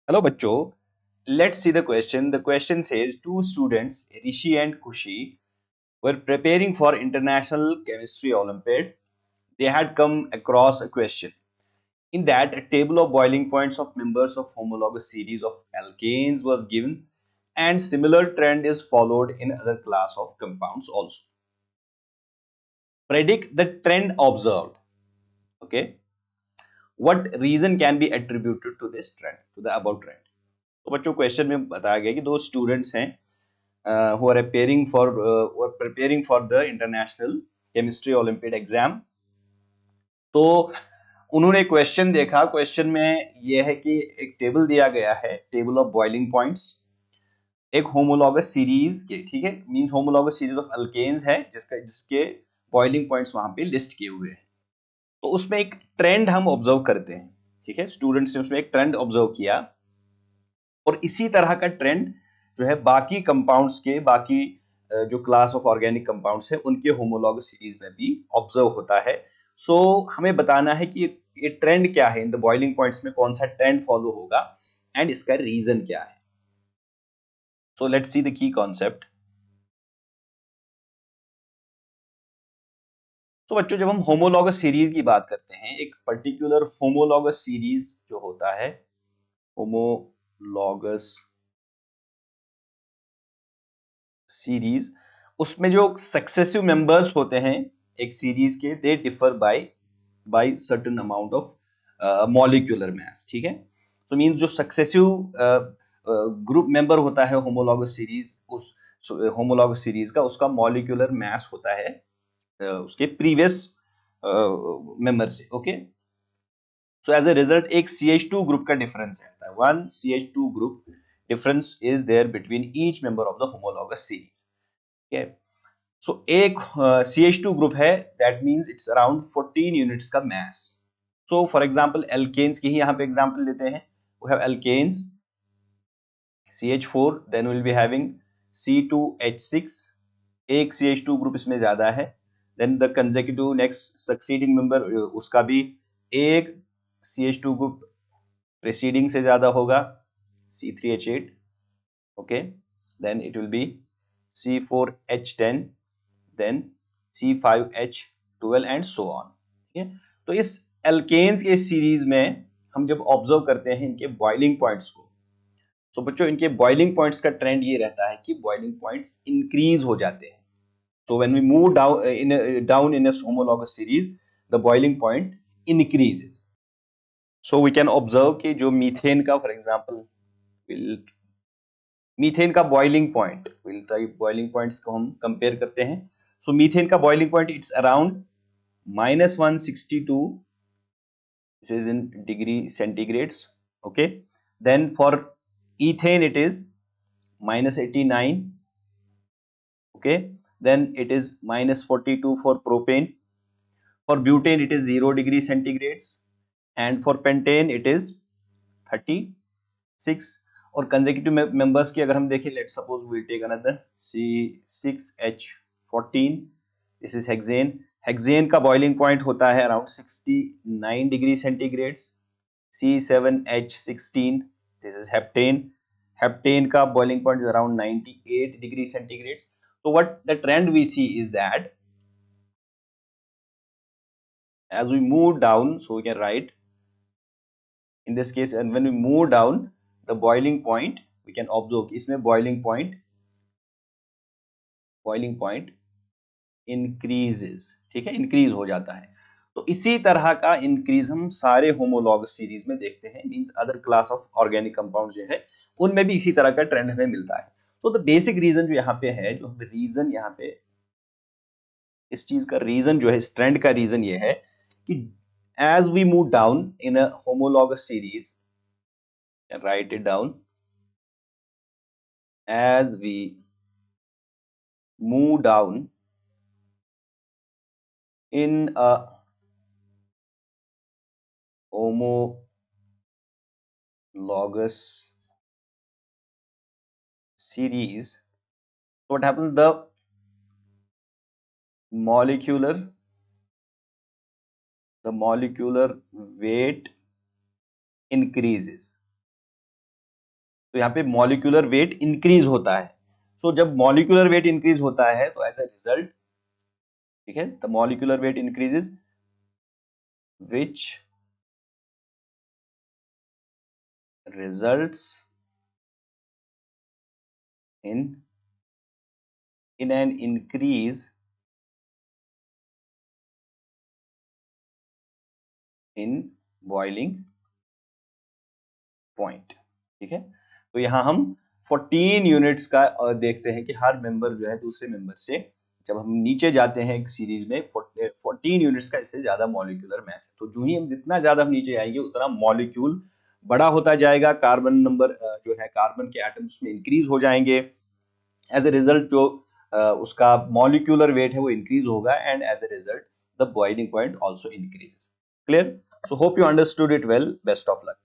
Hello, bachcho. Let's see the question. The question says two students, Rishi and Kushi, were preparing for International Chemistry Olympiad. They had come across a question. In that, a table of boiling points of members of homologous series of alkanes was given, and similar trend is followed in other class of compounds also. Predict the trend observed. Okay. What reason can be attributed to this trend, to the above trend? तो बच्चों question में बताया गया कि दो students हैं who are preparing for the international chemistry olympiad exam. तो उन्होंने क्वेश्चन देखा. क्वेश्चन में यह है कि एक टेबल दिया गया है, टेबल ऑफ बॉइलिंग पॉइंट्स एक होमोलॉगस सीरीज के, ठीक है, means homologous series of alkanes है जिसके बॉइलिंग पॉइंट्स वहां पे लिस्ट किए हुए हैं. तो उसमें एक ट्रेंड हम ऑब्जर्व करते हैं. ठीक है, स्टूडेंट्स ने उसमें एक ट्रेंड ऑब्जर्व किया और इसी तरह का ट्रेंड जो है बाकी कंपाउंड्स के, बाकी जो क्लास ऑफ ऑर्गेनिक कंपाउंड्स है उनके होमोलॉगस सीरीज में भी ऑब्जर्व होता है. सो हमें बताना है कि ये ट्रेंड क्या है, इन द बॉइलिंग पॉइंट्स में कौन सा ट्रेंड फॉलो होगा एंड इसका रीजन क्या है. So let's see the key concept. तो बच्चों, जब हम होमोलॉगस सीरीज की बात करते हैं, एक पर्टिकुलर होमोलॉगस सीरीज जो होता है, होमोलॉगस सीरीज, उसमें जो सक्सेसिव मेंबर्स होते हैं एक सीरीज के, they differ by certain amount of molecular mass. ठीक है, तो मींस जो सक्सेसिव ग्रुप मेंबर होता है होमोलॉगस सीरीज, उस होमोलॉगस सीरीज का, उसका मॉलिक्यूलर मास होता है उसके प्रीवियस मेंबर से. Okay, so as a result एक CH2 ग्रुप का डिफरेंस रहता है. One CH2 group difference is there between each member of the homologous series. ठीक है, सो एक CH2 ग्रुप है, that means it's around 14 units का मास. सो फॉर एग्जांपल एल्केन्स की ही यहाँ पे एग्जांपल लेते हैं. We have alkanes CH4, then will be having C2H6. एक CH2 ग्रुप इसमें ज्यादा है. Then the consecutive next succeeding member, उसका भी एक CH2 ग्रुप प्रीसीडिंग से ज्यादा होगा, C3H8. Okay, then it will be C4H10, then C5H12 and so on. ठीक है, तो इस एल्केन्स के सीरीज में हम जब ऑब्जर्व करते हैं इनके बॉइलिंग पॉइंट्स को, तो बच्चों इनके बॉइलिंग पॉइंट्स का ट्रेंड ये रहता है कि बॉइलिंग पॉइंट्स इंक्रीज हो जाते हैं. So when we move down in a homologous series, the boiling point increases. So we can observe कि जो मीथेन का, फॉर एग्जांपल, मीथेन का boiling point, will try boiling points को हम कंपेयर करते हैं. सो मीथेन का boiling point it's around -162. This is in degree centigrades. Okay, then for ethane it is -89. okay, then it is -42 for propane. For butane it is 0 degree centigrades, and for pentane it is 36. और consecutive members की अगर हम देखें, let's suppose we'll take another C6H14. this is hexane. Hexane का boiling point होता है around 69 degree centigrades. C7H16, this is heptane. Heptane का boiling point is around 98 degree centigrades. So what the trend we see is that as we move down, so we can write in this case, and when we move down the boiling point, we can observe इसमें boiling point increases. ठीक है, increase हो जाता है. तो इसी तरह का increase हम सारे homologous series में देखते हैं, means other class of organic compounds जो है उनमें भी इसी तरह का ट्रेंड हमें मिलता है. So the basic reason जो यहाँ पे है, जो हमें रीजन यहाँ पे, इस चीज का रीजन जो है, इस ट्रेंड का रीजन ये है कि as we move down in a homologous series, write it down, as we move down in a homologous series, what happens, the molecular weight increases. तो यहाँ पे मॉलिक्यूलर वेट इंक्रीज होता है। सो जब मॉलिक्यूलर वेट इंक्रीज होता है तो as a result, ठीक है, the molecular weight increases which results in an increase in boiling point, ठीक है। तो यहाँ हम 14 यूनिट्स का देखते हैं कि हर मेंबर जो है दूसरे मेंबर से, जब हम नीचे जाते हैं एक सीरीज में 14 यूनिट्स का इससे ज्यादा मॉलिक्यूलर मास है। तो जो ही हम जितना ज्यादा हम नीचे आएंगे उतना मॉलिक्यूल बड़ा होता जाएगा, कार्बन नंबर जो है कार्बन के एटम्स में इंक्रीज हो जाएंगे। एज ए रिजल्ट जो उसका मॉलिक्यूलर वेट है वो इंक्रीज होगा, and as a result the boiling point also increases. Clear? So hope you understood it well. Best of luck.